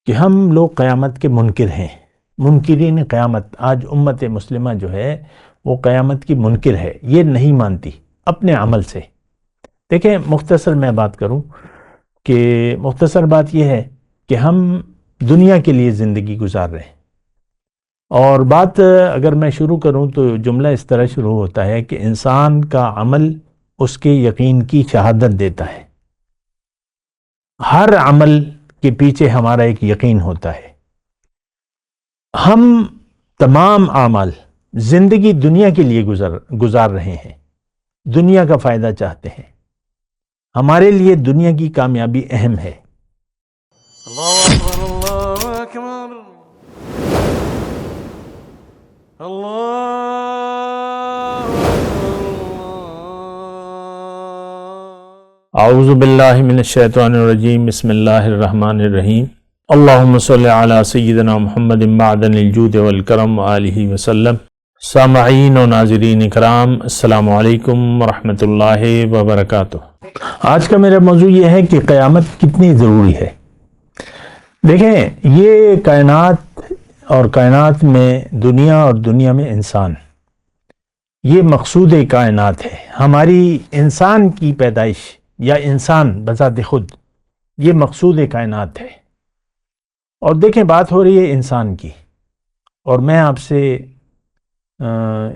کہ ہم لوگ قیامت کے منکر ہیں، منکرین قیامت۔ آج امت مسلمہ جو ہے وہ قیامت کی منکر ہے، یہ نہیں مانتی اپنے عمل سے۔ دیکھیں مختصر میں بات کروں کہ مختصر بات یہ ہے کہ ہم دنیا کے لیے زندگی گزار رہے ہیں، اور بات اگر میں شروع کروں تو جملہ اس طرح شروع ہوتا ہے کہ انسان کا عمل اس کے یقین کی شہادت دیتا ہے۔ ہر عمل کے پیچھے ہمارا ایک یقین ہوتا ہے۔ ہم تمام اعمال زندگی دنیا کے لیے گزار رہے ہیں، دنیا کا فائدہ چاہتے ہیں، ہمارے لیے دنیا کی کامیابی اہم ہے۔ اللہ اکبر اللہ اکبر اللہ اعوذ باللہ من الشیطان الرجیم، بسم اللہ الرحمن الرحیم۔ اللہم صلی علی سیدنا محمد معدن الجود والکرم وآلہ وسلم۔ سامعین و ناظرین کرام، السلام علیکم ورحمۃ اللہ وبرکاتہ۔ آج کا میرا موضوع یہ ہے کہ قیامت کتنی ضروری ہے۔ دیکھیں یہ کائنات اور کائنات میں دنیا اور دنیا میں انسان، یہ مقصود کائنات ہے۔ ہماری انسان کی پیدائش یا انسان بذات خود یہ مقصود کائنات ہے۔ اور دیکھیں بات ہو رہی ہے انسان کی، اور میں آپ سے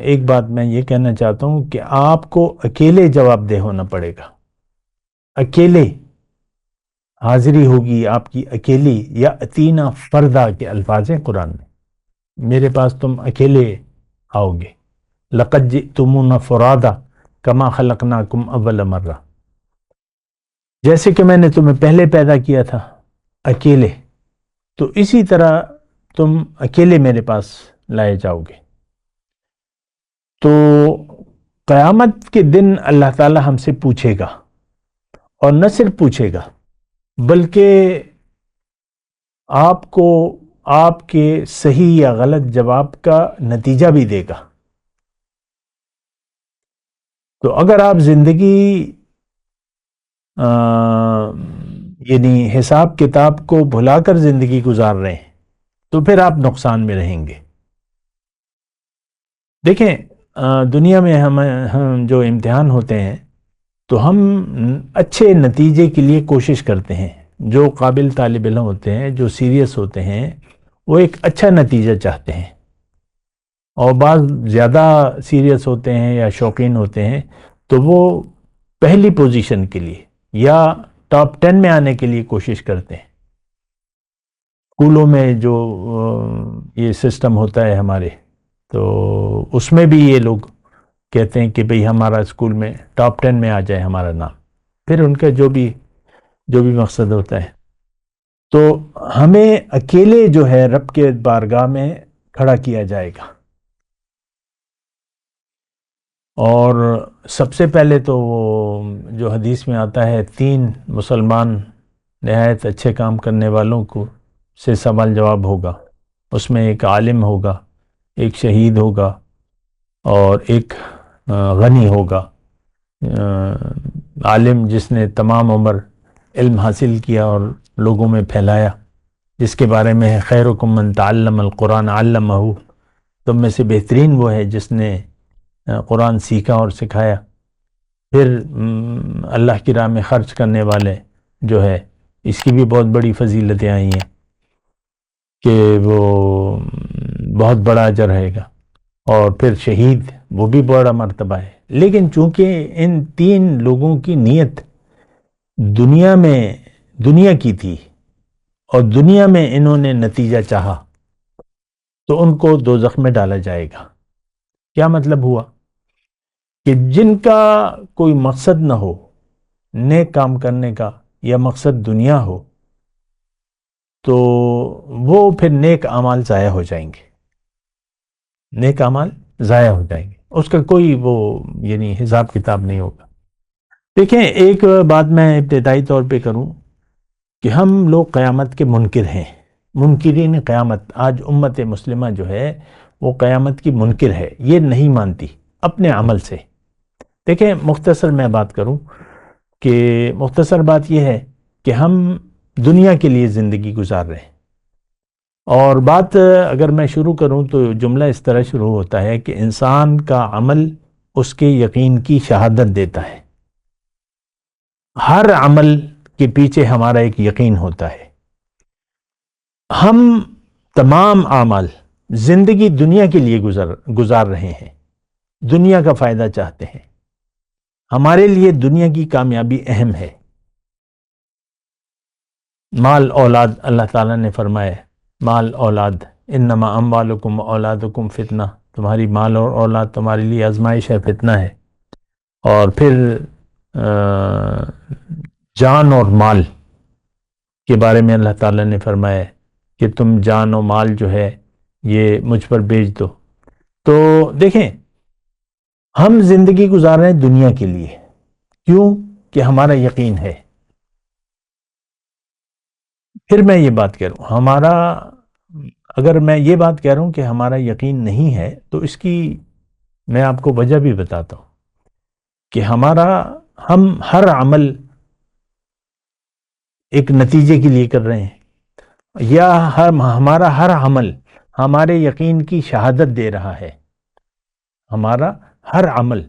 ایک بات میں یہ کہنا چاہتا ہوں کہ آپ کو اکیلے جواب دہ ہونا پڑے گا۔ اکیلے حاضری ہوگی آپ کی، اکیلی، یا اتینا فردہ کے الفاظ ہیں قرآن میں۔ میرے پاس تم اکیلے آؤ گے، لقد جئتمونا فرادا کما خلقناکم اول مرہ، جیسے کہ میں نے تمہیں پہلے پیدا کیا تھا اکیلے، تو اسی طرح تم اکیلے میرے پاس لائے جاؤ گے۔ تو قیامت کے دن اللہ تعالی ہم سے پوچھے گا، اور نہ صرف پوچھے گا بلکہ آپ کو آپ کے صحیح یا غلط جواب کا نتیجہ بھی دے گا۔ تو اگر آپ زندگی یعنی حساب کتاب کو بھلا کر زندگی گزار رہے ہیں تو پھر آپ نقصان میں رہیں گے۔ دیکھیں دنیا میں ہم جو امتحان ہوتے ہیں تو ہم اچھے نتیجے کے لیے کوشش کرتے ہیں۔ جو قابل طالب علم ہوتے ہیں، جو سیریس ہوتے ہیں، وہ ایک اچھا نتیجہ چاہتے ہیں، اور بعض زیادہ سیریس ہوتے ہیں یا شوقین ہوتے ہیں تو وہ پہلی پوزیشن کے لیے یا ٹاپ 10 میں آنے کے لیے کوشش کرتے ہیں۔ اسکولوں میں جو یہ سسٹم ہوتا ہے ہمارے، تو اس میں بھی یہ لوگ کہتے ہیں کہ بھئی ہمارا اسکول میں ٹاپ 10 میں آ جائے ہمارا نام، پھر ان کا جو بھی مقصد ہوتا ہے۔ تو ہمیں اکیلے جو ہے رب کے بارگاہ میں کھڑا کیا جائے گا، اور سب سے پہلے تو وہ جو حدیث میں آتا ہے 3 مسلمان نہایت اچھے کام کرنے والوں کو سے سوال جواب ہوگا۔ اس میں ایک عالم ہوگا، ایک شہید ہوگا، اور ایک غنی ہوگا۔ عالم جس نے تمام عمر علم حاصل کیا اور لوگوں میں پھیلایا، جس کے بارے میں ہے خیرکم من تعلم القرآن علمہ، تم میں سے بہترین وہ ہے جس نے قرآن سیکھا اور سکھایا۔ پھر اللہ کی راہ میں خرچ کرنے والے جو ہے، اس کی بھی بہت بڑی فضیلتیں آئی ہیں کہ وہ بہت بڑا اجر رہے گا۔ اور پھر شہید، وہ بھی بڑا مرتبہ ہے۔ لیکن چونکہ ان 3 لوگوں کی نیت دنیا کی تھی، اور دنیا میں انہوں نے نتیجہ چاہا، تو ان کو دوزخ میں ڈالا جائے گا۔ کیا مطلب ہوا کہ جن کا کوئی مقصد نہ ہو نیک کام کرنے کا، یا مقصد دنیا ہو، تو وہ پھر نیک اعمال ضائع ہو جائیں گے، نیک اعمال ضائع ہو جائیں گے، اس کا کوئی وہ یعنی حساب کتاب نہیں ہوگا۔ دیکھیں ایک بات میں ابتدائی طور پہ کروں کہ ہم لوگ قیامت کے منکر ہیں، منکرین قیامت۔ آج امت مسلمہ جو ہے وہ قیامت کی منکر ہے، یہ نہیں مانتی اپنے عمل سے۔ دیکھیں مختصر میں بات کروں کہ مختصر بات یہ ہے کہ ہم دنیا کے لیے زندگی گزار رہے ہیں، اور بات اگر میں شروع کروں تو جملہ اس طرح شروع ہوتا ہے کہ انسان کا عمل اس کے یقین کی شہادت دیتا ہے. ہر عمل کے پیچھے ہمارا ایک یقین ہوتا ہے. ہم تمام اعمال زندگی دنیا کے لیے گزار رہے ہیں، دنیا کا فائدہ چاہتے ہیں. ہمارے لیے دنیا کی کامیابی اہم ہے. مال اولاد، اللہ تعالیٰ نے فرمایا مال اولاد انما اموالکم اولادکم فتنہ، تمہاری مال اور اولاد تمہارے لیے آزمائش ہے، فتنہ ہے. اور پھر جان اور مال کے بارے میں اللہ تعالیٰ نے فرمایا کہ تم جان و مال جو ہے یہ مجھ پر بیچ دو. تو دیکھیں، ہم زندگی گزار رہے ہیں دنیا کے لیے. کیوں؟ کہ ہمارا یقین ہے. پھر میں یہ بات کہہ رہا ہوں، اگر میں یہ بات کہہ رہا ہوں کہ ہمارا یقین نہیں ہے تو اس کی میں آپ کو وجہ بھی بتاتا ہوں کہ ہم ہر عمل ایک نتیجے کے لیے کر رہے ہیں، یا ہمارا ہر عمل ہمارے یقین کی شہادت دے رہا ہے. ہمارا ہر عمل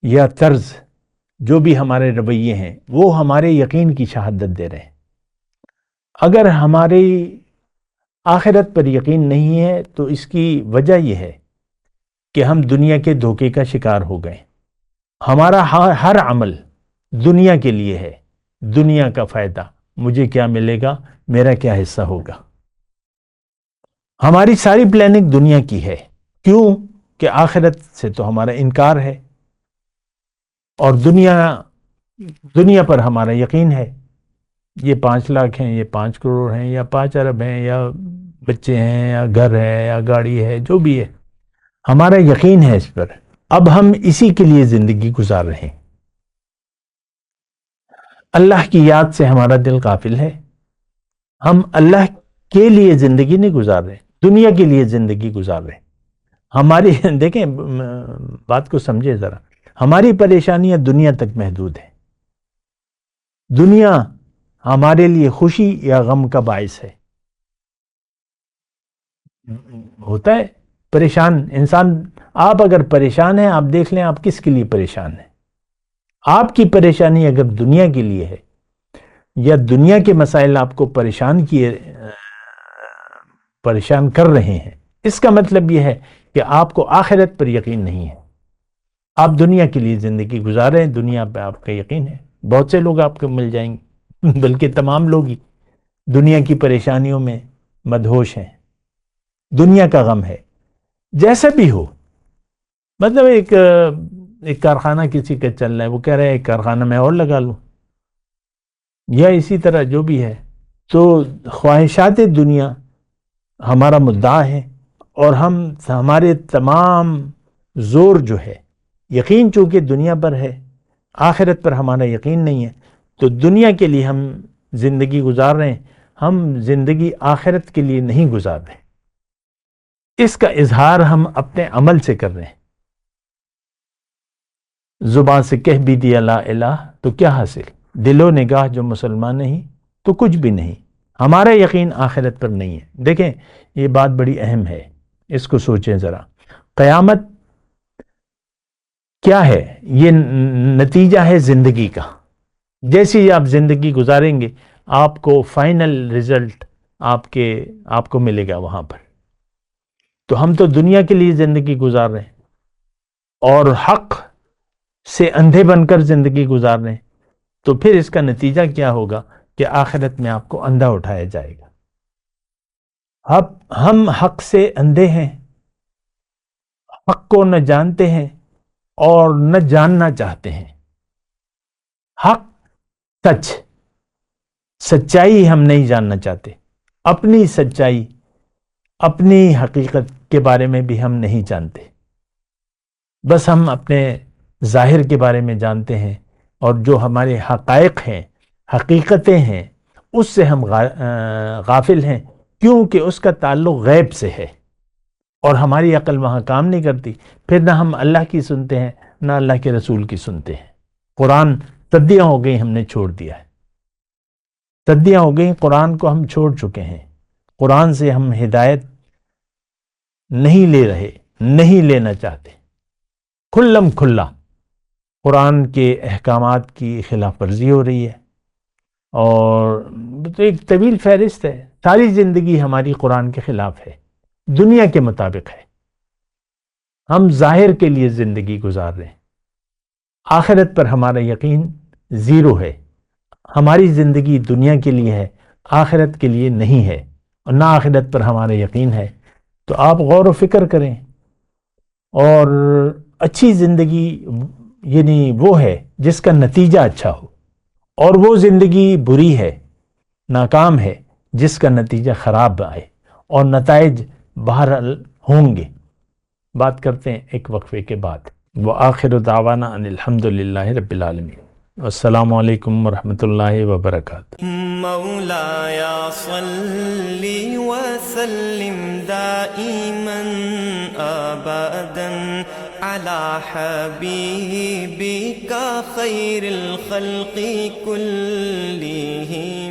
یا طرز جو بھی ہمارے رویے ہیں وہ ہمارے یقین کی شہادت دے رہے ہیں. اگر ہماری آخرت پر یقین نہیں ہے تو اس کی وجہ یہ ہے کہ ہم دنیا کے دھوکے کا شکار ہو گئے. ہمارا ہر عمل دنیا کے لیے ہے، دنیا کا فائدہ، مجھے کیا ملے گا، میرا کیا حصہ ہوگا. ہماری ساری پلاننگ دنیا کی ہے. کیوں؟ کہ آخرت سے تو ہمارا انکار ہے اور دنیا پر ہمارا یقین ہے. یہ 5 لاکھ ہیں، یہ 5 کروڑ ہیں، یا 5 ارب ہیں، یا بچے ہیں، یا گھر ہے، یا گاڑی ہے، جو بھی ہے ہمارا یقین ہے اس پر. اب ہم اسی کے لیے زندگی گزار رہے ہیں. اللہ کی یاد سے ہمارا دل غافل ہے. ہم اللہ کے لیے زندگی نہیں گزار رہے، دنیا کے لیے زندگی گزار رہے ہیں. دیکھیں بات کو سمجھے ذرا، ہماری پریشانیاں دنیا تک محدود ہیں. دنیا ہمارے لیے خوشی یا غم کا باعث ہے. ہوتا ہے پریشان انسان. آپ اگر پریشان ہیں، آپ دیکھ لیں آپ کس کے لیے پریشان ہیں. آپ کی پریشانی اگر دنیا کے لیے ہے یا دنیا کے مسائل آپ کو پریشان کر رہے ہیں، اس کا مطلب یہ ہے کہ آپ کو آخرت پر یقین نہیں ہے. آپ دنیا کے لیے زندگی گزار رہے ہیں، دنیا پہ آپ کا یقین ہے. بہت سے لوگ آپ کو مل جائیں گے، بلکہ تمام لوگ ہی دنیا کی پریشانیوں میں مدہوش ہیں، دنیا کا غم ہے. جیسا بھی ہو، مطلب ایک کارخانہ کسی کا چل رہا ہے، وہ کہہ رہا ہے ایک کارخانہ میں اور لگا لوں، یا اسی طرح جو بھی ہے. تو خواہشات دنیا ہمارا مدعا ہے، اور ہمارے تمام زور جو ہے، یقین چونکہ دنیا پر ہے، آخرت پر ہمارا یقین نہیں ہے، تو دنیا کے لیے ہم زندگی گزار رہے ہیں. ہم زندگی آخرت کے لیے نہیں گزار رہے. اس کا اظہار ہم اپنے عمل سے کر رہے ہیں. زبان سے کہہ بھی دیا لا الہ تو کیا حاصل، دل و نگاہ جو مسلمان نہیں تو کچھ بھی نہیں. ہمارا یقین آخرت پر نہیں ہے. دیکھیں یہ بات بڑی اہم ہے، اس کو سوچیں ذرا. قیامت کیا ہے؟ یہ نتیجہ ہے زندگی کا. جیسی آپ زندگی گزاریں گے، آپ کو فائنل رزلٹ آپ کو ملے گا وہاں پر. تو ہم تو دنیا کے لیے زندگی گزار رہے ہیں اور حق سے اندھے بن کر زندگی گزار رہے ہیں. تو پھر اس کا نتیجہ کیا ہوگا کہ آخرت میں آپ کو اندھا اٹھایا جائے گا. ہم حق سے اندھے ہیں، حق کو نہ جانتے ہیں اور نہ جاننا چاہتے ہیں. حق، سچائی ہم نہیں جاننا چاہتے. اپنی سچائی، اپنی حقیقت کے بارے میں بھی ہم نہیں جانتے. بس ہم اپنے ظاہر کے بارے میں جانتے ہیں، اور جو ہمارے حقائق ہیں، حقیقتیں ہیں، اس سے ہم غافل ہیں. کیونکہ اس کا تعلق غیب سے ہے اور ہماری عقل وہاں کام نہیں کرتی. پھر نہ ہم اللہ کی سنتے ہیں، نہ اللہ کے رسول کی سنتے ہیں. قرآن صدیاں ہو گئی ہم نے چھوڑ دیا ہے، صدیاں ہو گئی قرآن کو ہم چھوڑ چکے ہیں. قرآن سے ہم ہدایت نہیں لے رہے، نہیں لینا چاہتے، کھلم کھلا قرآن کے احکامات کی خلاف ورزی ہو رہی ہے، اور تو ایک طویل فہرست ہے، ساری زندگی ہماری قرآن کے خلاف ہے، دنیا کے مطابق ہے، ہم ظاہر کے لیے زندگی گزار رہے ہیں، آخرت پر ہمارا یقین زیرو ہے، ہماری زندگی دنیا کے لیے ہے، آخرت کے لیے نہیں ہے، اور نہ آخرت پر ہمارا یقین ہے۔ تو آپ غور و فکر کریں، اور اچھی زندگی یعنی وہ ہے جس کا نتیجہ اچھا ہو، اور وہ زندگی بری ہے، ناکام ہے، جس کا نتیجہ خراب آئے، اور نتائج بہرحال ہوں گے۔ بات کرتے ہیں ایک وقفے کے بعد۔ وآخر دعوانا ان الحمدللہ رب العالمین۔ السلام علیکم ورحمۃ اللہ وبرکاتہ۔ مولایا صلی وسلم دائما ابدا علی حبیبک خیر الخلق کلہم۔